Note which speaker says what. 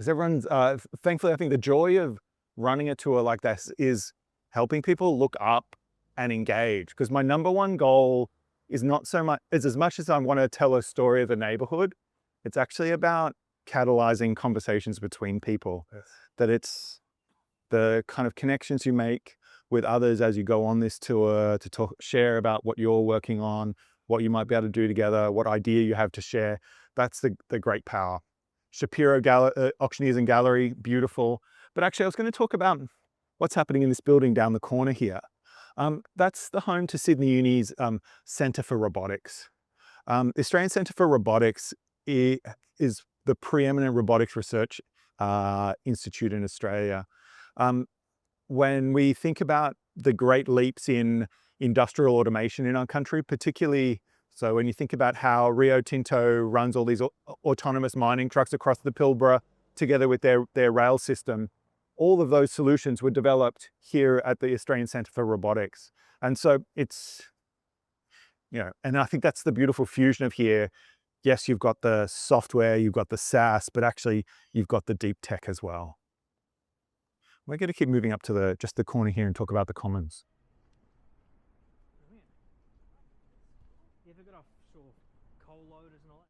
Speaker 1: Because everyone's, thankfully, I think the joy of running a tour like this is helping people look up and engage. Because my number one goal is not so much, is as much as I want to tell a story of the neighborhood, it's actually about catalyzing conversations between people.
Speaker 2: Yes.
Speaker 1: That it's the kind of connections you make with others as you go on this tour to talk, share about what you're working on, what you might be able to do together, what idea you have to share. That's the great power. Shapiro Auctioneers and Gallery, beautiful. But actually, I was going to talk about what's happening in this building down the corner here. That's the home to Sydney Uni's Centre for Robotics. The Australian Centre for Robotics is the preeminent robotics research institute in Australia. When we think about the great leaps in industrial automation in our country, particularly, so when you think about how Rio Tinto runs all these autonomous mining trucks across the Pilbara together with their rail system, all of those solutions were developed here at the Australian Centre for Robotics. And so it's, and I think that's the beautiful fusion of here. Yes, you've got the software, you've got the SaaS, but actually you've got the deep tech as well. We're going to keep moving up to just the corner here and talk about the commons.